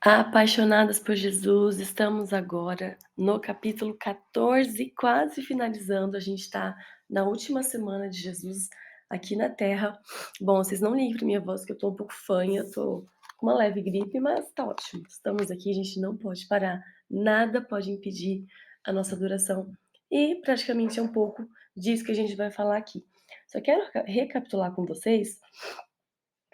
Apaixonadas por Jesus, estamos agora no capítulo 14, quase finalizando. A gente está na última semana de Jesus aqui na Terra. Bom, vocês não liguem para minha voz, que eu tô um pouco fanha, tô com uma leve gripe, mas tá ótimo. Estamos aqui, a gente não pode parar, nada pode impedir a nossa adoração. E praticamente é um pouco disso que a gente vai falar aqui. Só quero recapitular com vocês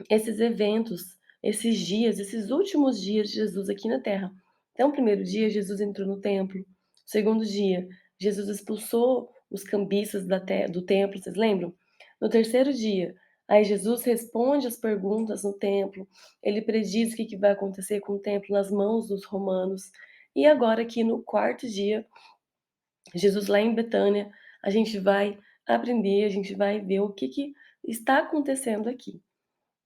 esses eventos, esses dias, esses últimos dias de Jesus aqui na Terra. Então, o primeiro dia, Jesus entrou no templo. O segundo dia, Jesus expulsou os cambistas do templo, vocês lembram? No terceiro dia, aí Jesus responde as perguntas no templo. Ele prediz o que vai acontecer com o templo nas mãos dos romanos. E agora, aqui no quarto dia, Jesus lá em Betânia, a gente vai aprender, a gente vai ver o que está acontecendo aqui.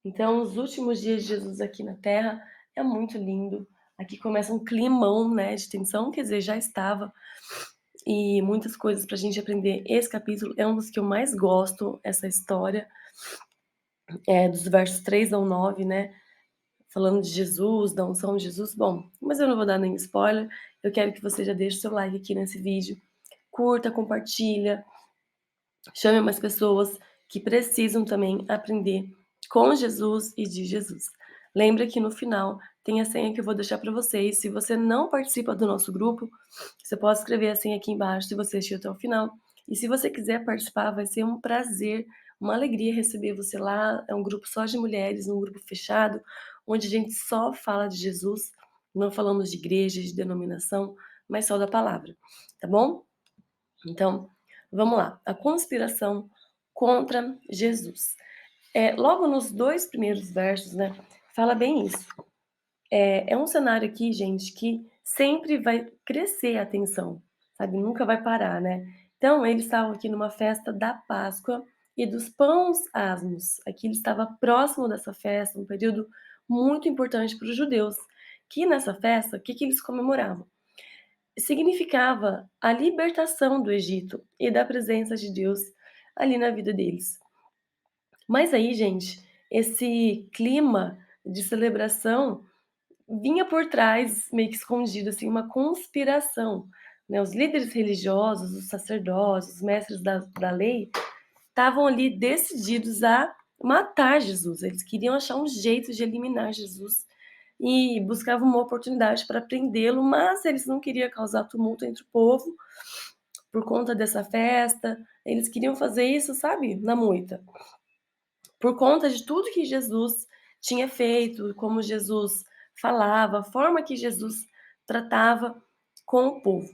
Então, os últimos dias de Jesus aqui na Terra é muito lindo. Aqui começa um climão, né, de tensão, quer dizer, já estava, e muitas coisas para a gente aprender. Esse capítulo é um dos que eu mais gosto, essa história, dos versos 3 ao 9, né, falando de Jesus, da unção de Jesus. Bom, mas eu não vou dar nenhum spoiler, eu quero que você já deixe o seu like aqui nesse vídeo, curta, compartilha, chame umas pessoas que precisam também aprender com Jesus e de Jesus. Lembra que no final tem a senha que eu vou deixar para vocês. Se você não participa do nosso grupo, você pode escrever a senha aqui embaixo se você assistiu até o final. E se você quiser participar, vai ser um prazer, uma alegria receber você lá. É um grupo só de mulheres, um grupo fechado, onde a gente só fala de Jesus. Não falamos de igreja, de denominação, mas só da palavra, tá bom? Então, vamos lá. A conspiração contra Jesus. Logo nos 2 primeiros versos, né, fala bem isso. É um cenário aqui, gente, que sempre vai crescer a tensão, sabe, nunca vai parar, né. Então, eles estavam aqui numa festa da Páscoa e dos pães asmos. Aqui ele estava próximo dessa festa, um período muito importante para os judeus, que nessa festa, o que eles comemoravam? Significava a libertação do Egito e da presença de Deus ali na vida deles. Mas aí, gente, esse clima de celebração vinha por trás, meio que escondido, assim, uma conspiração, né? Os líderes religiosos, os sacerdotes, os mestres da lei, estavam ali decididos a matar Jesus. Eles queriam achar um jeito de eliminar Jesus e buscavam uma oportunidade para prendê-lo, mas eles não queriam causar tumulto entre o povo por conta dessa festa. Eles queriam fazer isso, sabe, na moita. Por conta de tudo que Jesus tinha feito, como Jesus falava, a forma que Jesus tratava com o povo.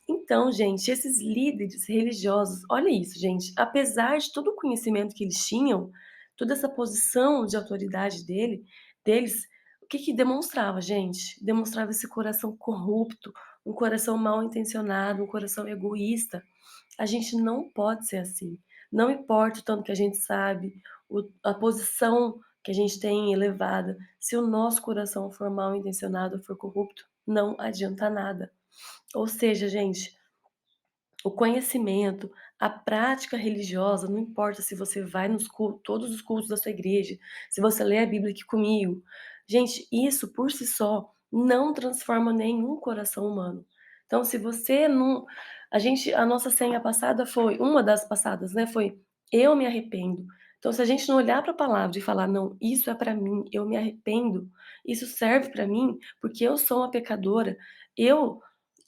Então, gente, esses líderes religiosos, olha isso, gente, apesar de todo o conhecimento que eles tinham, toda essa posição de autoridade deles, o que demonstrava, gente? Demonstrava esse coração corrupto, um coração mal intencionado, um coração egoísta. A gente não pode ser assim. Não importa o tanto que a gente sabe, a posição que a gente tem elevada, se o nosso coração for mal intencionado, for corrupto, não adianta nada. Ou seja, gente, o conhecimento, a prática religiosa, não importa se você vai nos cultos, todos os cultos da sua igreja, se você lê a Bíblia aqui comigo. Gente, isso por si só não transforma nenhum coração humano. Então, se você não. A nossa senha passada foi, uma das passadas, né? Foi eu me arrependo. Então, se a gente não olhar para a palavra e falar, não, isso é para mim, eu me arrependo, isso serve para mim, porque eu sou uma pecadora, eu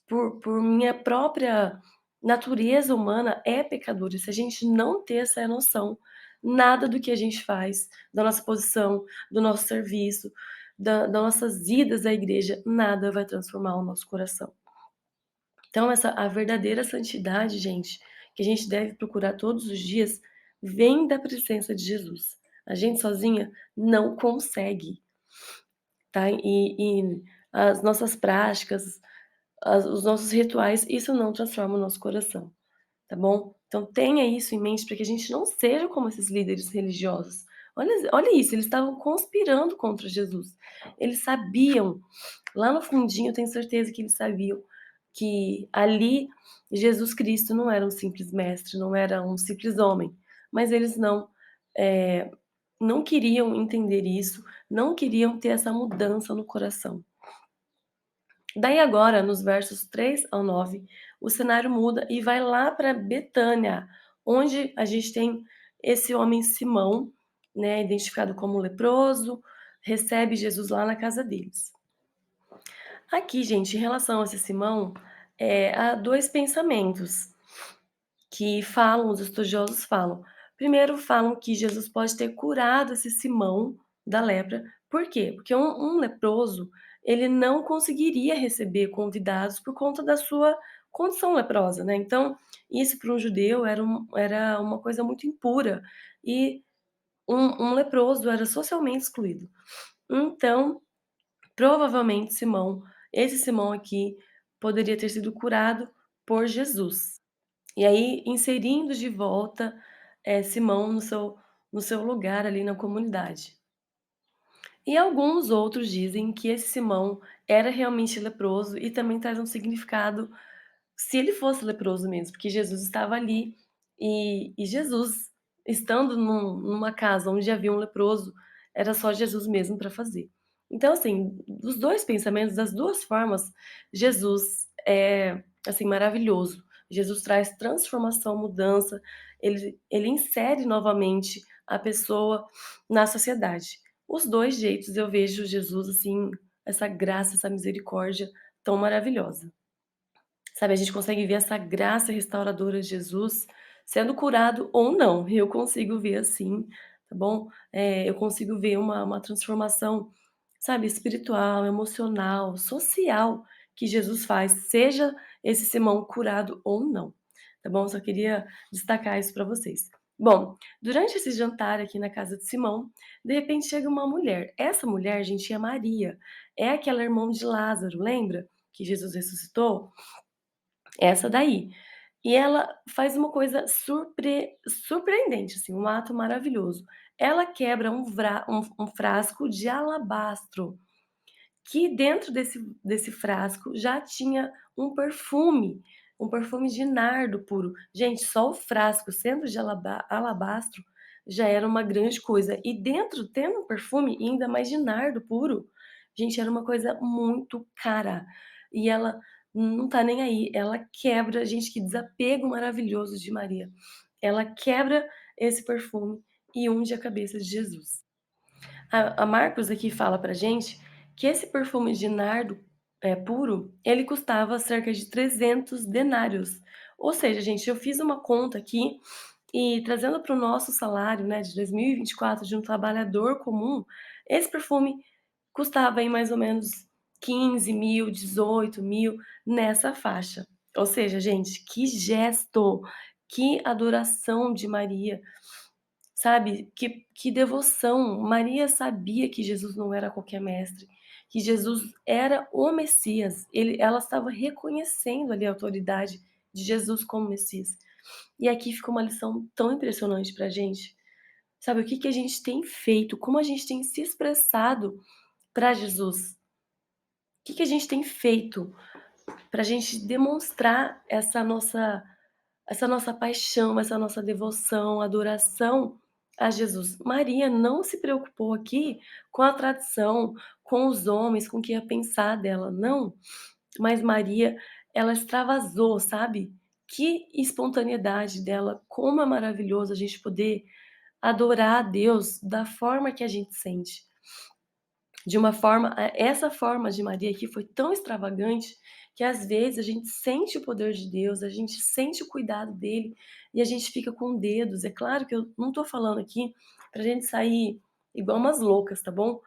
por minha própria natureza humana, é pecadora. E se a gente não ter essa noção, nada do que a gente faz, da nossa posição, do nosso serviço, das nossas idas à igreja, nada vai transformar o nosso coração. Então a verdadeira santidade, gente, que a gente deve procurar todos os dias, vem da presença de Jesus. A gente sozinha não consegue, tá? E as nossas práticas, os nossos rituais, isso não transforma o nosso coração, tá bom? Então tenha isso em mente para que a gente não seja como esses líderes religiosos. Olha isso, eles estavam conspirando contra Jesus. Eles sabiam, lá no fundinho eu tenho certeza que eles sabiam que ali Jesus Cristo não era um simples mestre, não era um simples homem, mas eles não queriam entender isso, não queriam ter essa mudança no coração. Daí agora, nos versos 3 ao 9, o cenário muda e vai lá para Betânia, onde a gente tem esse homem Simão, né, identificado como leproso, recebe Jesus lá na casa deles. Aqui, gente, em relação a esse Simão, há 2 pensamentos que falam, os estudiosos falam. Primeiro falam que Jesus pode ter curado esse Simão da lepra. Por quê? Porque um leproso, ele não conseguiria receber convidados por conta da sua condição leprosa, né. Então, isso para um judeu era uma coisa muito impura, e um leproso era socialmente excluído. Então, provavelmente esse Simão aqui, poderia ter sido curado por Jesus. E aí, inserindo de volta, Simão no seu lugar ali na comunidade. E alguns outros dizem que esse Simão era realmente leproso e também traz um significado, se ele fosse leproso mesmo, porque Jesus estava ali, e Jesus estando numa casa onde havia um leproso, era só Jesus mesmo para fazer. Então, assim, dos 2 pensamentos, das 2 formas, Jesus é, assim, maravilhoso. Jesus traz transformação, mudança, ele insere novamente a pessoa na sociedade. Os 2 jeitos eu vejo Jesus, assim, essa graça, essa misericórdia tão maravilhosa. Sabe, a gente consegue ver essa graça restauradora de Jesus sendo curado ou não, eu consigo ver assim, tá bom? Eu consigo ver uma transformação, sabe, espiritual, emocional, social que Jesus faz, seja esse Simão curado ou não, tá bom? Só queria destacar isso para vocês. Bom, durante esse jantar aqui na casa de Simão, de repente chega uma mulher. Essa mulher, gente, é Maria, é aquela irmã de Lázaro, lembra? Que Jesus ressuscitou? Essa daí. E ela faz uma coisa surpreendente, assim, um ato maravilhoso. Ela quebra um frasco de alabastro, que dentro desse frasco já tinha um perfume de nardo puro. Gente, só o frasco sendo de alabastro já era uma grande coisa, e dentro tendo um perfume e ainda mais de nardo puro, gente, era uma coisa muito cara. E ela não tá nem aí, ela quebra, gente, que desapego maravilhoso de Maria. Ela quebra esse perfume e unge a cabeça de Jesus. A Marcos aqui fala pra gente que esse perfume de nardo, puro, ele custava cerca de 300 denários. Ou seja, gente, eu fiz uma conta aqui e trazendo para o nosso salário, né, de 2024 de um trabalhador comum, esse perfume custava aí mais ou menos 15.000, 18.000 nessa faixa. Ou seja, gente, que gesto, que adoração de Maria. Sabe, que devoção. Maria sabia que Jesus não era qualquer mestre, que Jesus era o Messias. Ela estava reconhecendo ali a autoridade de Jesus como Messias. E aqui fica uma lição tão impressionante pra gente. Sabe, o que que a gente tem feito, como a gente tem se expressado para Jesus. O que que a gente tem feito para a gente demonstrar essa nossa paixão, essa nossa devoção, adoração a Jesus. Maria não se preocupou aqui com a tradição, com os homens, com o que ia pensar dela, não. Mas Maria, ela extravasou, sabe? Que espontaneidade dela, como é maravilhoso a gente poder adorar a Deus da forma que a gente sente. De uma forma, essa forma de Maria aqui foi tão extravagante, que às vezes a gente sente o poder de Deus, a gente sente o cuidado dele, e a gente fica com dedos. É claro que eu não tô falando aqui pra gente sair igual umas loucas, tá bom?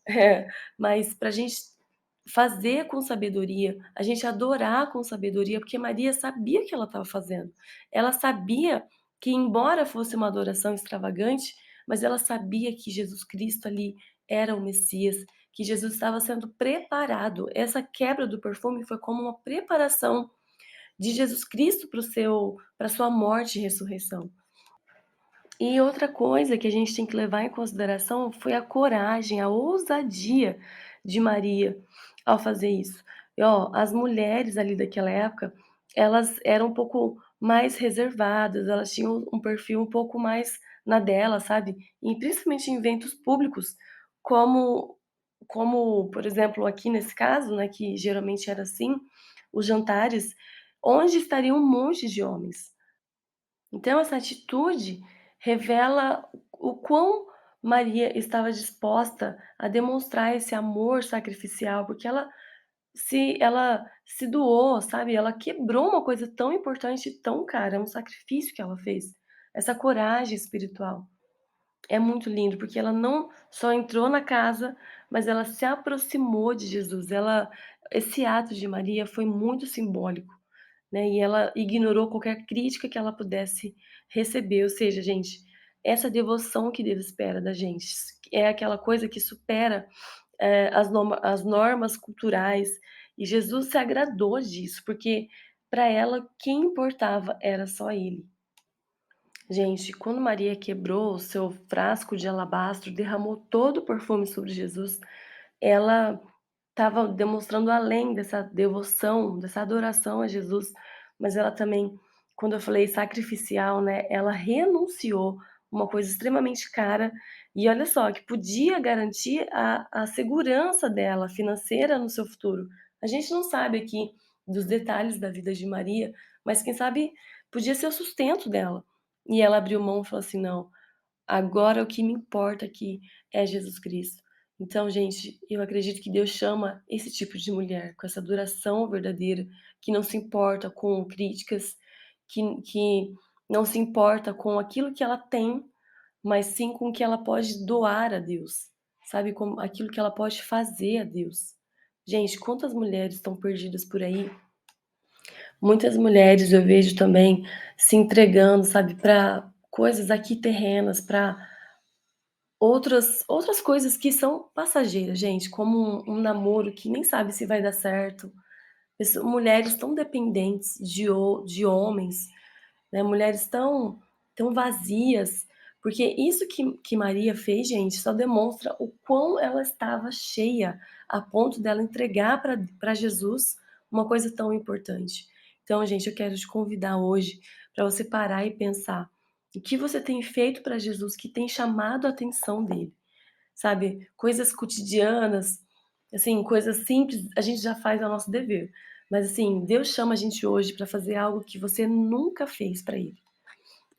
É, mas pra gente fazer com sabedoria, a gente adorar com sabedoria, porque Maria sabia o que ela estava fazendo. Ela sabia que, embora fosse uma adoração extravagante, mas ela sabia que Jesus Cristo ali era o Messias, que Jesus estava sendo preparado. Essa quebra do perfume foi como uma preparação de Jesus Cristo para sua morte e ressurreição. E outra coisa que a gente tem que levar em consideração foi a coragem, a ousadia de Maria ao fazer isso. E ó, as mulheres ali daquela época, elas eram um pouco mais reservadas, elas tinham um perfil um pouco mais na dela, sabe? E principalmente em eventos públicos, como como, por exemplo, aqui nesse caso, né, que geralmente era assim, os jantares, onde estariam um monte de homens. Então essa atitude revela o quão Maria estava disposta a demonstrar esse amor sacrificial, porque ela se doou, sabe, ela quebrou uma coisa tão importante e tão cara, é um sacrifício que ela fez. Essa coragem espiritual. É muito lindo, porque ela não só entrou na casa, mas ela se aproximou de Jesus. Esse ato de Maria foi muito simbólico, né, e ela ignorou qualquer crítica que ela pudesse receber. Ou seja, gente, essa devoção que Deus espera da gente, é aquela coisa que supera, as normas culturais, e Jesus se agradou disso, porque para ela quem importava era só Ele. Gente, quando Maria quebrou o seu frasco de alabastro, derramou todo o perfume sobre Jesus, ela estava demonstrando além dessa devoção, dessa adoração a Jesus, mas ela também, quando eu falei sacrificial, né, ela renunciou uma coisa extremamente cara, e olha só, que podia garantir a segurança dela financeira no seu futuro. A gente não sabe aqui dos detalhes da vida de Maria, mas quem sabe podia ser o sustento dela. E ela abriu mão e falou assim: "Não, agora o que me importa aqui é Jesus Cristo". Então, gente, eu acredito que Deus chama esse tipo de mulher, com essa adoração verdadeira, que não se importa com críticas, que não se importa com aquilo que ela tem, mas sim com o que ela pode doar a Deus, sabe, com aquilo que ela pode fazer a Deus. Gente, quantas mulheres estão perdidas por aí. Muitas mulheres eu vejo também se entregando, sabe, para coisas aqui terrenas, para outras coisas que são passageiras, gente, como um namoro que nem sabe se vai dar certo. Mulheres tão dependentes de homens, né, mulheres tão vazias, porque isso que Maria fez, gente, só demonstra o quão ela estava cheia, a ponto dela entregar para Jesus uma coisa tão importante. Então, gente, eu quero te convidar hoje para você parar e pensar, o que você tem feito para Jesus que tem chamado a atenção dele, sabe? Coisas cotidianas, assim, coisas simples, a gente já faz ao nosso dever, mas assim, Deus chama a gente hoje para fazer algo que você nunca fez para ele.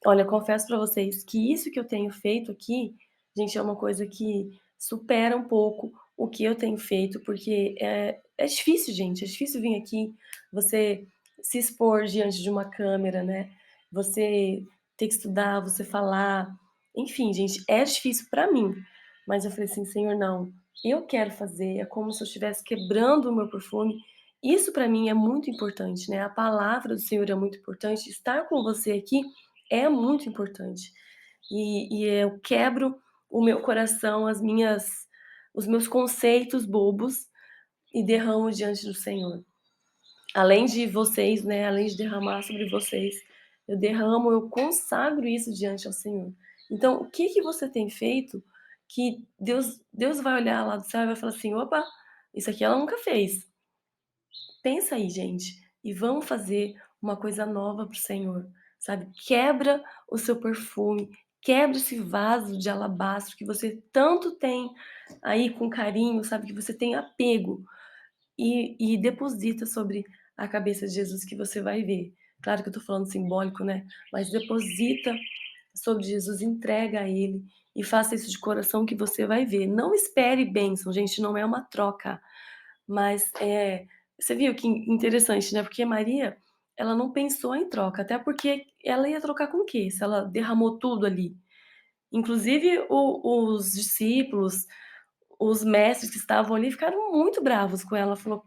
Olha, eu confesso para vocês que isso que eu tenho feito aqui, gente, é uma coisa que supera um pouco o que eu tenho feito, porque é difícil, gente, é difícil vir aqui, você se expor diante de uma câmera, né, você ter que estudar, você falar, enfim, gente, é difícil para mim, mas eu falei assim: "Senhor, não, eu quero fazer", é como se eu estivesse quebrando o meu perfume. Isso para mim é muito importante, né, a palavra do Senhor é muito importante, estar com você aqui é muito importante. E eu quebro o meu coração, os meus conceitos bobos e derramo diante do Senhor. Além de vocês, né, além de derramar sobre vocês, eu derramo, eu consagro isso diante ao Senhor. Então, o que que você tem feito que Deus vai olhar lá do céu e vai falar assim: "Opa, isso aqui ela nunca fez". Pensa aí, gente, e vamos fazer uma coisa nova para o Senhor, sabe. Quebra o seu perfume, quebra esse vaso de alabastro que você tanto tem aí com carinho, sabe, que você tem apego, e deposita sobre a cabeça de Jesus que você vai ver. Claro que eu estou falando simbólico, né, mas deposita sobre Jesus, entrega a Ele e faça isso de coração que você vai ver. Não espere bênção, gente, não é uma troca. Mas, você viu que interessante, né, porque Maria, ela não pensou em troca, até porque ela ia trocar com o quê? Se ela derramou tudo ali. Inclusive os discípulos, os mestres que estavam ali ficaram muito bravos com ela, falou: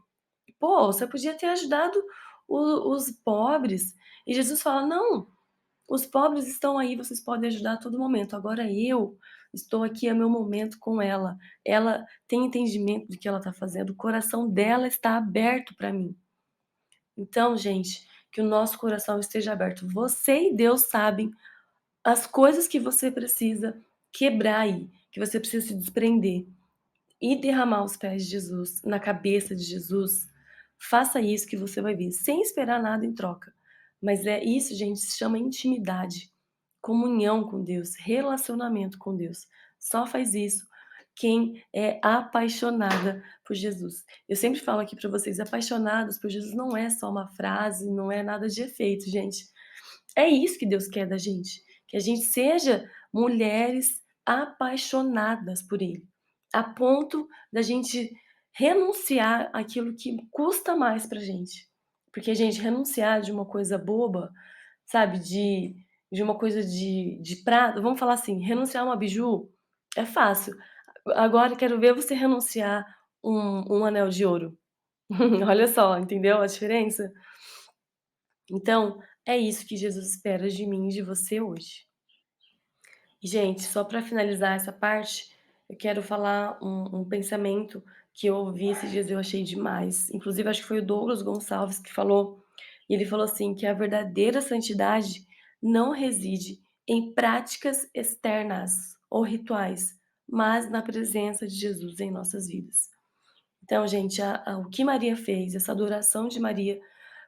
"Pô, você podia ter ajudado os pobres". E Jesus fala: "Não, os pobres estão aí, vocês podem ajudar a todo momento. Agora eu estou aqui, é meu momento com ela. Ela tem entendimento do que ela está fazendo, o coração dela está aberto para mim". Então, gente, que o nosso coração esteja aberto. Você e Deus sabem as coisas que você precisa quebrar aí, que você precisa se desprender e derramar aos pés de Jesus, na cabeça de Jesus. Faça isso que você vai ver, sem esperar nada em troca. Mas é isso, gente, se chama intimidade, comunhão com Deus, relacionamento com Deus. Só faz isso quem é apaixonada por Jesus. Eu sempre falo aqui para vocês, apaixonados por Jesus não é só uma frase, não é nada de efeito, gente. É isso que Deus quer da gente, que a gente seja mulheres apaixonadas por Ele, a ponto da gente renunciar àquilo que custa mais pra gente. Porque, gente, renunciar de uma coisa boba, sabe, de uma coisa de prata, vamos falar assim, renunciar a uma biju é fácil. Agora quero ver você renunciar um anel de ouro. Olha só, entendeu a diferença? Então, é isso que Jesus espera de mim e de você hoje. E, gente, só para finalizar essa parte, eu quero falar um pensamento que eu ouvi esses dias e eu achei demais. Inclusive, acho que foi o Douglas Gonçalves que falou, e ele falou assim: que a verdadeira santidade não reside em práticas externas ou rituais, mas na presença de Jesus em nossas vidas. Então, gente, o que Maria fez, essa adoração de Maria,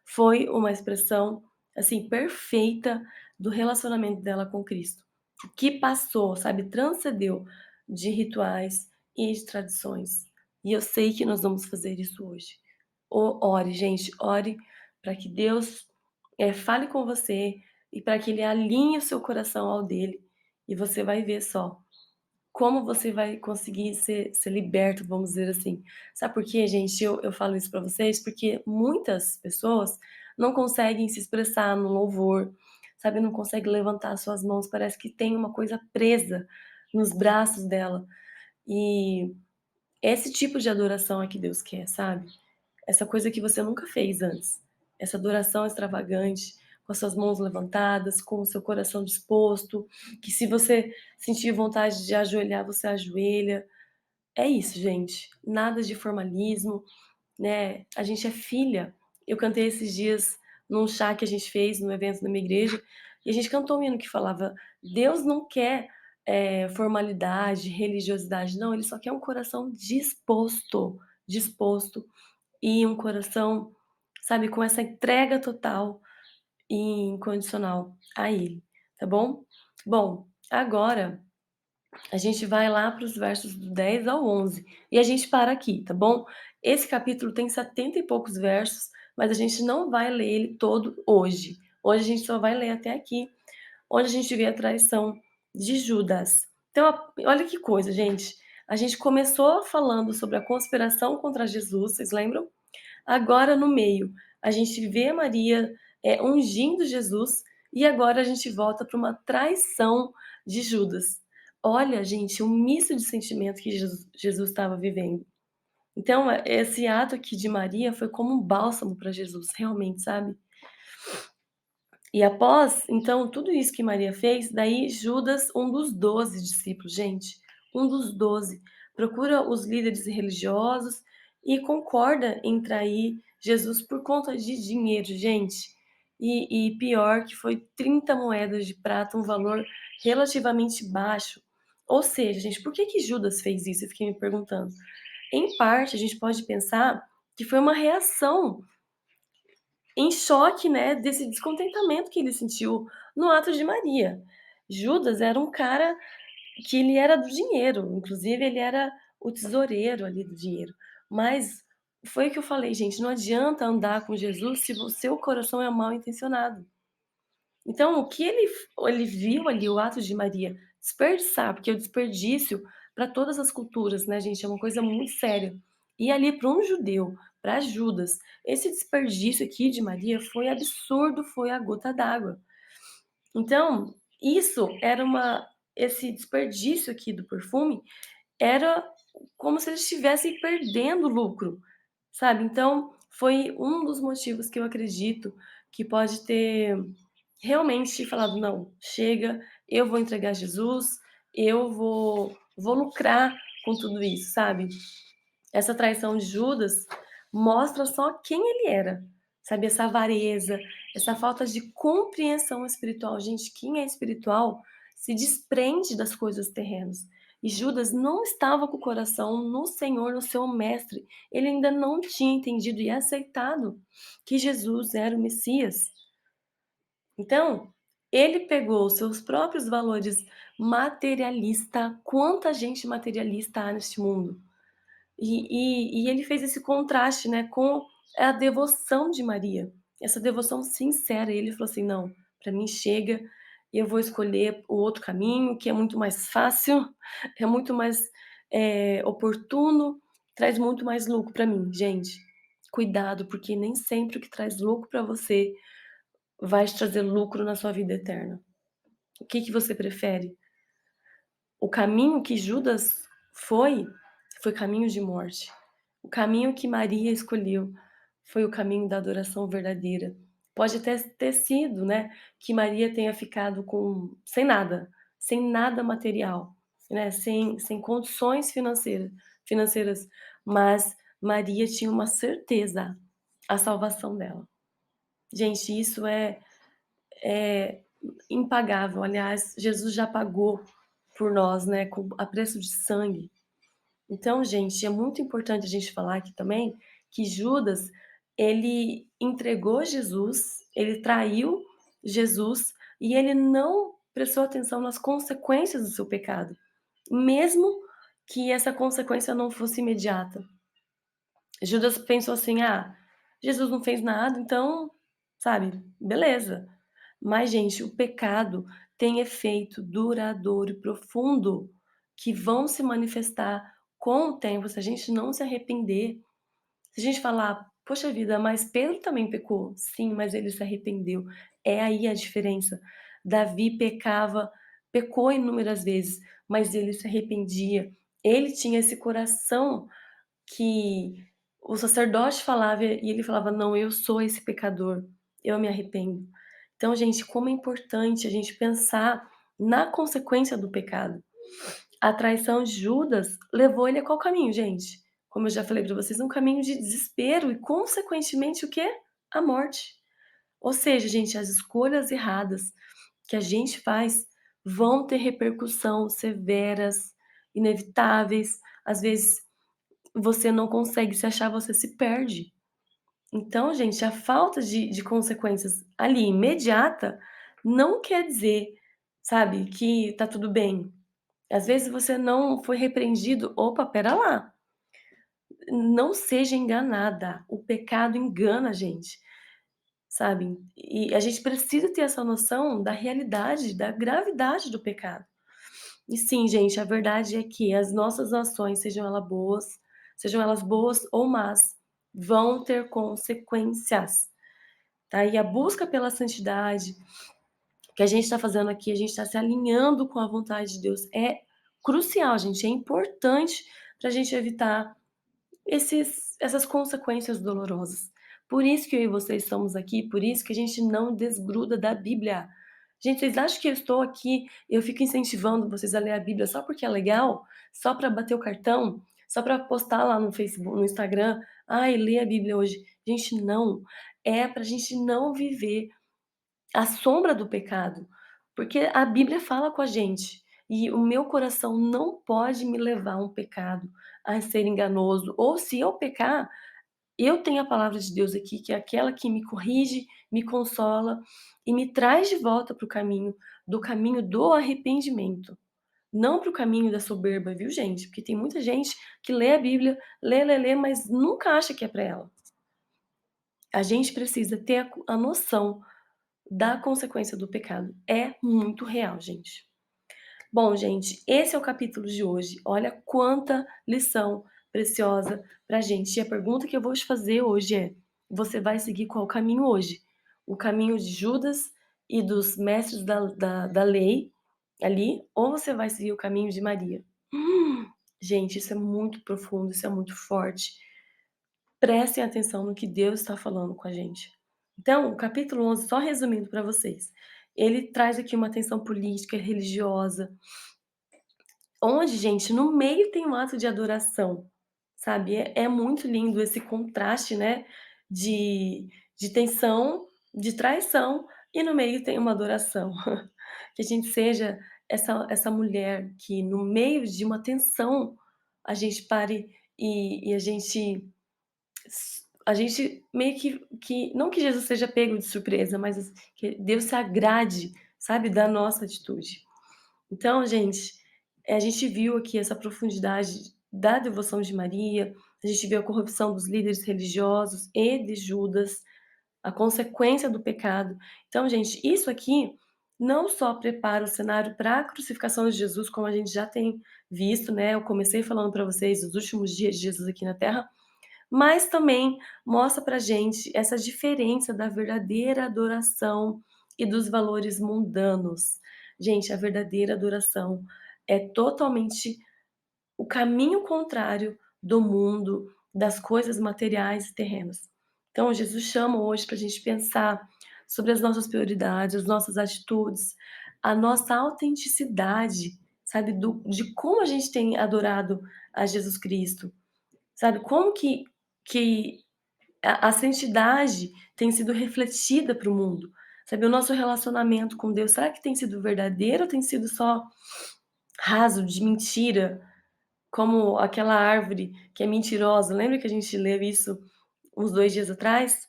foi uma expressão, assim, perfeita do relacionamento dela com Cristo, que passou, sabe, transcendeu de rituais e de tradições. E eu sei que nós vamos fazer isso hoje. Ore, gente, ore para que Deus fale com você e para que Ele alinhe o seu coração ao dele. E você vai ver só como você vai conseguir ser liberto, vamos dizer assim. Sabe por quê, gente? Eu falo isso para vocês, porque muitas pessoas não conseguem se expressar no louvor, sabe, não conseguem levantar suas mãos, parece que tem uma coisa presa nos braços dela. E esse tipo de adoração é que Deus quer, sabe? Essa coisa que você nunca fez antes. Essa adoração extravagante, com as suas mãos levantadas, com o seu coração disposto, que se você sentir vontade de ajoelhar, você ajoelha. É isso, gente. Nada de formalismo, né? A gente é filha. Eu cantei esses dias num chá que a gente fez no evento da minha igreja, e a gente cantou um hino que falava: Deus não quer formalidade, religiosidade, não, Ele só quer um coração disposto, disposto e um coração, sabe, com essa entrega total e incondicional a Ele, tá bom? Bom, agora a gente vai lá para os versos do 10 ao 11 e a gente para aqui, tá bom? Esse capítulo tem 70 e poucos versos, mas a gente não vai ler ele todo hoje. Hoje a gente só vai ler até aqui, onde a gente vê a traição de Judas. Então, olha que coisa, gente. A gente começou falando sobre a conspiração contra Jesus, vocês lembram? Agora no meio, a gente vê Maria, ungindo Jesus, e agora a gente volta para uma traição de Judas. Olha, gente, o misto de sentimento que Jesus estava vivendo. Então, esse ato aqui de Maria foi como um bálsamo para Jesus, realmente, sabe. E após, então, tudo isso que Maria fez, daí Judas, um dos 12 discípulos, gente, um dos 12, procura os líderes religiosos e concorda em trair Jesus por conta de dinheiro, gente. E pior que foi 30 moedas de prata, um valor relativamente baixo. Ou seja, gente, por que que Judas fez isso? Eu fiquei me perguntando. Em parte, a gente pode pensar que foi uma reação em choque, né, desse descontentamento que ele sentiu no ato de Maria. Judas era um cara que ele era do dinheiro, inclusive ele era o tesoureiro ali do dinheiro. Mas foi o que eu falei, gente, não adianta andar com Jesus se o seu coração é mal intencionado. Então, o que ele viu ali, o ato de Maria desperdiçar, porque o desperdício para todas as culturas, né, gente, é uma coisa muito séria. E ali para um judeu, para Judas, esse desperdício aqui de Maria foi absurdo, foi a gota d'água. Então, isso era uma esse desperdício aqui do perfume era como se eles estivessem perdendo lucro, sabe. Então, foi um dos motivos que eu acredito que pode ter realmente falado: "Não, chega, eu vou entregar Jesus, eu vou lucrar com tudo isso", sabe. Essa traição de Judas mostra só quem ele era, sabe, essa avareza, essa falta de compreensão espiritual. Gente, quem é espiritual se desprende das coisas terrenas. E Judas não estava com o coração no Senhor, no seu mestre. Ele ainda não tinha entendido e aceitado que Jesus era o Messias. Então, ele pegou os seus próprios valores materialista. Quanta gente materialista há neste mundo. E ele fez esse contraste, né, com a devoção de Maria, essa devoção sincera. E ele falou assim: "Não, para mim chega, eu vou escolher o outro caminho, que é muito mais fácil, é muito mais, oportuno, traz muito mais lucro para mim". Gente, cuidado, porque nem sempre o que traz lucro para você vai te trazer lucro na sua vida eterna. O que que você prefere? O caminho que Judas foi, foi caminho de morte. O caminho que Maria escolheu foi o caminho da adoração verdadeira. Pode até ter sido, né, que Maria tenha ficado com sem nada material, né, sem condições financeiras, mas Maria tinha uma certeza, a salvação dela. Gente, isso é impagável. Aliás, Jesus já pagou por nós, né, com a preço de sangue. Então, gente, é muito importante a gente falar aqui também que Judas, ele entregou Jesus, ele traiu Jesus e ele não prestou atenção nas consequências do seu pecado, mesmo que essa consequência não fosse imediata. Judas pensou assim: "Ah, Jesus não fez nada, então, sabe, beleza". Mas, gente, o pecado tem efeito duradouro e profundo, que vão se manifestar com o tempo, se a gente não se arrepender. Se a gente falar: "Poxa vida, mas Pedro também pecou". Sim, mas ele se arrependeu. É aí a diferença. Davi pecou inúmeras vezes, mas ele se arrependia. Ele tinha esse coração que o sacerdote falava e ele falava: "Não, eu sou esse pecador, eu me arrependo". Então, gente, como é importante a gente pensar na consequência do pecado. A traição de Judas levou ele a qual caminho, gente? Como eu já falei para vocês, um caminho de desespero e, consequentemente, o quê? A morte. Ou seja, gente, as escolhas erradas que a gente faz vão ter repercussão severas, inevitáveis. Às vezes você não consegue se achar, você se perde. Então, gente, a falta de consequências ali imediata não quer dizer, sabe, que tá tudo bem. Às vezes você não foi repreendido, opa, espera lá, não seja enganada, o pecado engana a gente, sabe. E a gente precisa ter essa noção da realidade, da gravidade do pecado. E sim, gente, a verdade é que as nossas ações, sejam elas boas ou más, vão ter consequências, tá. E a busca pela santidade que a gente está fazendo aqui, a gente está se alinhando com a vontade de Deus, é crucial, gente, é importante para a gente evitar essas consequências dolorosas. Por isso que eu e você estamos aqui, por isso que a gente não desgruda da Bíblia. Gente, vocês acham que eu estou aqui, eu fico incentivando vocês a ler a Bíblia só porque é legal? Só para bater o cartão? Só para postar lá no Facebook, no Instagram? "Ai, lê a Bíblia hoje". Gente, não. É para a gente não viver à sombra do pecado, porque a Bíblia fala com a gente, e o meu coração não pode me levar a um pecado, a ser enganoso, ou se eu pecar, eu tenho a palavra de Deus aqui, que é aquela que me corrige, me consola e me traz de volta para o caminho do arrependimento, não para o caminho da soberba, viu, gente? Porque tem muita gente que lê a Bíblia, lê, mas nunca acha que é para ela. A gente precisa ter a noção da consequência do pecado. É muito real, gente. Bom, gente, esse é o capítulo de hoje. Olha quanta lição preciosa pra gente. E a pergunta que eu vou te fazer hoje é: você vai seguir qual caminho hoje? O caminho de Judas e dos mestres da lei ali, ou você vai seguir o caminho de Maria? Hum, gente, isso é muito profundo, isso é muito forte. Prestem atenção no que Deus está falando com a gente. Então, o capítulo 11, só resumindo para vocês, ele traz aqui uma tensão política, religiosa, onde, gente, no meio tem um ato de adoração, sabe? É muito lindo esse contraste, né, de, de tensão, de traição, e no meio tem uma adoração. Que a gente seja essa mulher que, no meio de uma tensão, a gente pare e a gente meio que não que Jesus seja pego de surpresa, mas que Deus se agrade, sabe, da nossa atitude. Então, gente, a gente viu aqui essa profundidade da devoção de Maria, a gente viu a corrupção dos líderes religiosos e de Judas, a consequência do pecado. Então, gente, isso aqui não só prepara o cenário para a crucificação de Jesus, como a gente já tem visto, né, eu comecei falando para vocês dos últimos dias de Jesus aqui na terra, mas também mostra pra gente essa diferença da verdadeira adoração e dos valores mundanos. Gente, a verdadeira adoração é totalmente o caminho contrário do mundo, das coisas materiais e terrenas. Então, Jesus chama hoje para a gente pensar sobre as nossas prioridades, as nossas atitudes, a nossa autenticidade, sabe, de como a gente tem adorado a Jesus Cristo, sabe, como que a santidade tem sido refletida para o mundo, sabe, o nosso relacionamento com Deus, será que tem sido verdadeiro ou tem sido só raso, de mentira, como aquela árvore que é mentirosa, lembra que a gente leu isso uns 2 dias atrás?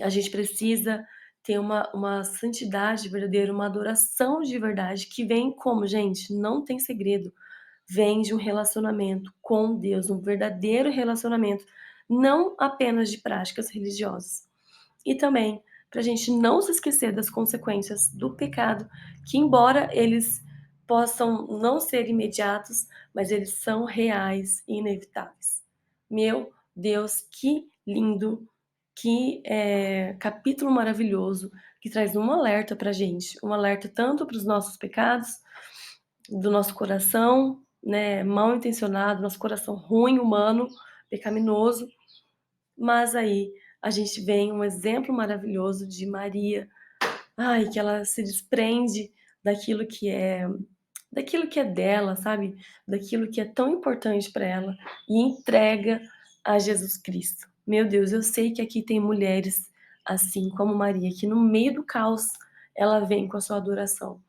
A gente precisa ter uma santidade verdadeira, uma adoração de verdade, que vem como, gente? Não tem segredo, vem de um relacionamento com Deus, um verdadeiro relacionamento, não apenas de práticas religiosas. E também para a gente não se esquecer das consequências do pecado, que embora eles possam não ser imediatos, mas eles são reais e inevitáveis. Meu Deus, que lindo, que capítulo maravilhoso, que traz um alerta para a gente, um alerta tanto para os nossos pecados, do nosso coração, né, mal intencionado, nosso coração ruim, humano, pecaminoso, mas aí a gente vê um exemplo maravilhoso de Maria, ai, que ela se desprende daquilo que é daquilo que é dela, sabe, daquilo que é tão importante para ela e entrega a Jesus Cristo. Meu Deus, eu sei que aqui tem mulheres assim como Maria, que no meio do caos ela vem com a sua adoração.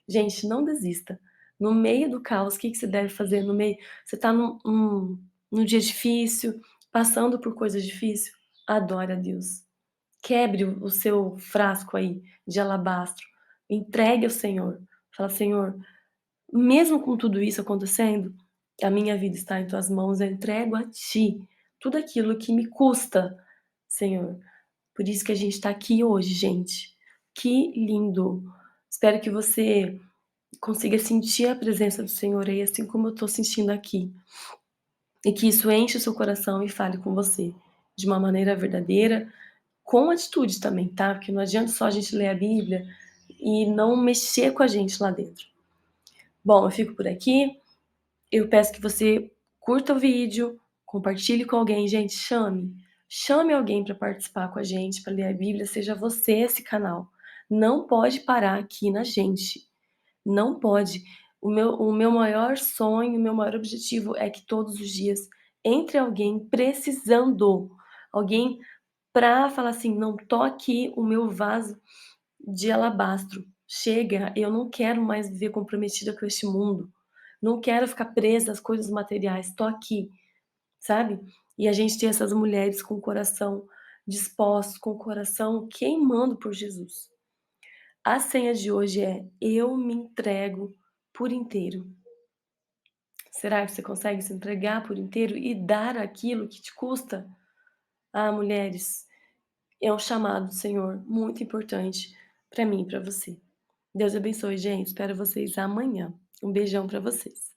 Gente, não desista. No meio do caos, o que você deve fazer no meio? Você está num dia difícil, passando por coisas difíceis? Adore a Deus. Quebre o seu frasco aí de alabastro, entregue ao Senhor. Fala: "Senhor, mesmo com tudo isso acontecendo, a minha vida está em tuas mãos, eu entrego a ti tudo aquilo que me custa, Senhor". Por isso que a gente está aqui hoje, gente. Que lindo. Espero que você consiga sentir a presença do Senhor aí, assim como eu estou sentindo aqui, e que isso enche o seu coração e fale com você de uma maneira verdadeira, com atitude também, tá, porque não adianta só a gente ler a Bíblia e não mexer com a gente lá dentro. Bom, eu fico por aqui, eu peço que você curta o vídeo, compartilhe com alguém, gente, chame alguém para participar com a gente, para ler a Bíblia, seja você esse canal. Não pode parar aqui na gente, não pode. O meu maior sonho, o meu maior objetivo é que todos os dias entre alguém precisando, alguém pra falar assim: "Não, tô aqui o meu vaso de alabastro. Chega, eu não quero mais viver comprometida com este mundo. Não quero ficar presa às coisas materiais. Tô aqui", sabe? E a gente tem essas mulheres com o coração dispostos, com o coração queimando por Jesus. A senha de hoje é: eu me entrego por inteiro. Será que você consegue se entregar por inteiro e dar aquilo que te custa? Ah, mulheres, é um chamado do Senhor muito importante para mim e para você. Deus abençoe, gente. Espero vocês amanhã. Um beijão para vocês.